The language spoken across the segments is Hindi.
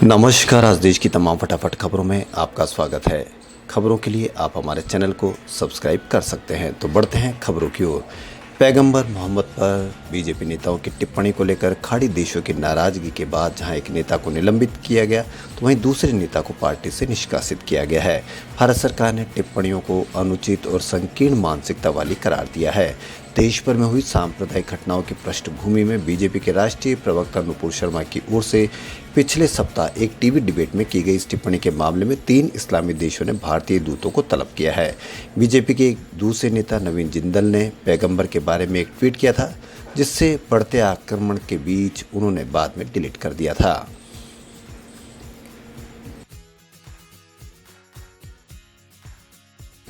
नमस्कार। आज देश की तमाम फटाफट खबरों में आपका स्वागत है। खबरों के लिए आप हमारे चैनल को सब्सक्राइब कर सकते हैं। तो बढ़ते हैं खबरों की ओर। पैगंबर मोहम्मद पर बीजेपी नेताओं की टिप्पणी को लेकर खाड़ी देशों की नाराजगी के बाद जहां एक नेता को निलंबित किया गया तो वहीं दूसरे नेता को पार्टी से निष्कासित किया गया है। भारत सरकार ने टिप्पणियों को अनुचित और संकीर्ण मानसिकता वाली करार दिया है। देश भर में हुई सांप्रदायिक घटनाओं की पृष्ठभूमि में बीजेपी के राष्ट्रीय प्रवक्ता नुपुर शर्मा की ओर से पिछले सप्ताह एक टीवी डिबेट में की गई इस टिप्पणी के मामले में 3 इस्लामी देशों ने भारतीय दूतों को तलब किया है। बीजेपी के एक दूसरे नेता नवीन जिंदल ने पैगंबर के बारे में एक ट्वीट किया था, जिससे बढ़ते आक्रमण के बीच उन्होंने बाद में डिलीट कर दिया था।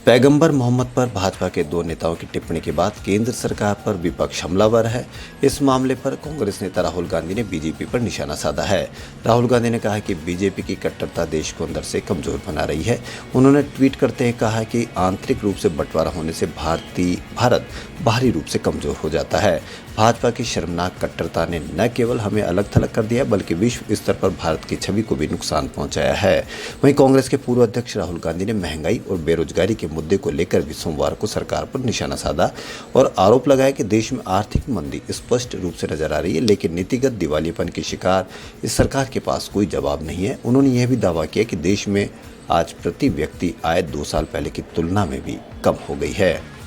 पैगंबर मोहम्मद पर भाजपा के 2 नेताओं की टिप्पणी के बाद केंद्र सरकार पर विपक्ष हमलावर है। इस मामले पर कांग्रेस नेता राहुल गांधी ने बीजेपी पर निशाना साधा है। राहुल गांधी ने कहा कि बीजेपी की कट्टरता देश को अंदर से कमजोर बना रही है। उन्होंने ट्वीट करते हुए कहा कि आंतरिक रूप से बंटवारा होने से भारत बाहरी रूप से कमजोर हो जाता है। भाजपा की शर्मनाक कट्टरता ने न केवल हमें अलग थलग कर दिया बल्कि विश्व स्तर पर भारत की छवि को भी नुकसान पहुंचाया है। वहीं कांग्रेस के पूर्व अध्यक्ष राहुल गांधी ने महंगाई और बेरोजगारी के मुद्दे को लेकर भी सोमवार को सरकार पर निशाना साधा और आरोप लगाया कि देश में आर्थिक मंदी स्पष्ट रूप से नजर आ रही है, लेकिन नीतिगत दिवालियेपन की शिकार इस सरकार के पास कोई जवाब नहीं है। उन्होंने यह भी दावा किया कि देश में आज प्रति व्यक्ति आय 2 साल पहले की तुलना में भी कम हो गई है।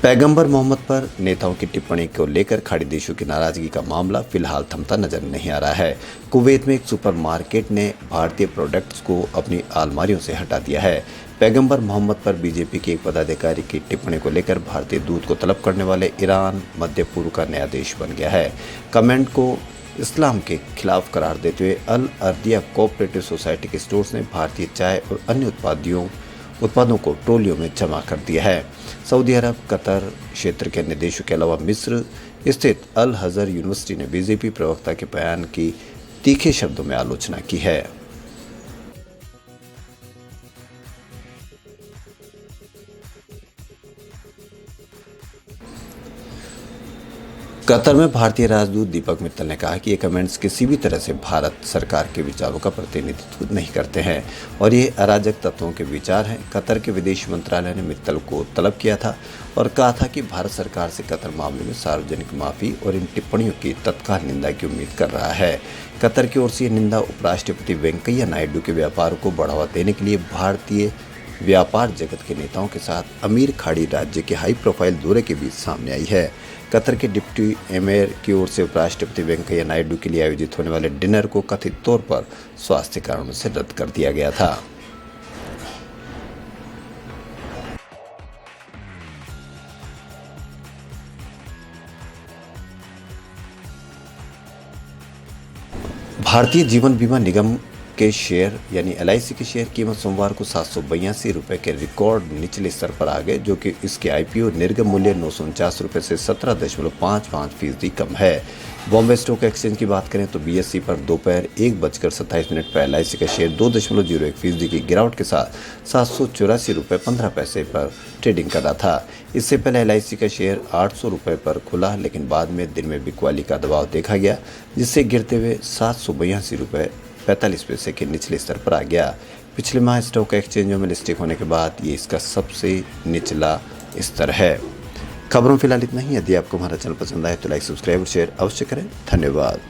पैगंबर मोहम्मद पर नेताओं की टिप्पणी को लेकर खाड़ी देशों की नाराजगी का मामला फिलहाल थमता नजर नहीं आ रहा है। कुवैत में एक सुपरमार्केट ने भारतीय प्रोडक्ट्स को अपनी अलमारियों से हटा दिया है। पैगंबर मोहम्मद पर बीजेपी के एक पदाधिकारी की टिप्पणी को लेकर भारतीय दूत को तलब करने वाले ईरान मध्य पूर्व का नया देश बन गया है। कमेंट को इस्लाम के खिलाफ करार देते हुए अल अर्दिया कोऑपरेटिव सोसाइटी के स्टोर्स ने भारतीय चाय और अन्य उत्पादों को ट्रॉलियों में जमा कर दिया है। सऊदी अरब, कतर क्षेत्र के अन्य देशों के अलावा मिस्र स्थित अल अज़हर यूनिवर्सिटी ने बीजेपी प्रवक्ता के बयान की तीखे शब्दों में आलोचना की है। कतर में भारतीय राजदूत दीपक मित्तल ने कहा कि ये कमेंट्स किसी भी तरह से भारत सरकार के विचारों का प्रतिनिधित्व नहीं करते हैं और ये अराजक तत्वों के विचार हैं। कतर के विदेश मंत्रालय ने मित्तल को तलब किया था और कहा था कि भारत सरकार से कतर मामले में सार्वजनिक माफी और इन टिप्पणियों की तत्काल निंदा की उम्मीद कर रहा है। कतर की ओर से यह निंदा उपराष्ट्रपति वेंकैया नायडू के व्यापार को बढ़ावा देने के लिए भारतीय व्यापार जगत के नेताओं के साथ अमीर खाड़ी राज्य के हाई प्रोफाइल दौरे के बीच सामने आई है। कतर के डिप्टी एमिर की ओर से उपराष्ट्रपति वेंकैया नायडू के लिए आयोजित होने वाले डिनर को कथित तौर पर स्वास्थ्य कारणों से रद्द कर दिया गया था। भारतीय जीवन बीमा निगम के शेयर यानी एलआईसी की शेयर कीमत सोमवार को 782 रुपये के रिकॉर्ड निचले स्तर पर आ गए, जो कि इसके आईपीओ निर्गम मूल्य 949 रुपये से 17.55% कम है। बॉम्बे स्टॉक एक्सचेंज की बात करें तो बीएसई पर दोपहर 1:27 पर एलआईसी का शेयर 2.01% की गिरावट के साथ 784 रुपये 15 पैसे पर ट्रेडिंग कर रहा था। इससे पहले एलआईसी का शेयर 800 रुपये पर खुला, लेकिन बाद में दिन में बिकवाली का दबाव देखा गया, जिससे गिरते हुए 782 रुपये 45 पैसे के निचले स्तर पर आ गया। पिछले माह स्टॉक एक्सचेंजों में लिस्टिंग होने के बाद ये इसका सबसे निचला स्तर है। खबरों फिलहाल इतना ही। यदि आपको हमारा चैनल पसंद आए तो लाइक, सब्सक्राइब और शेयर अवश्य करें। धन्यवाद।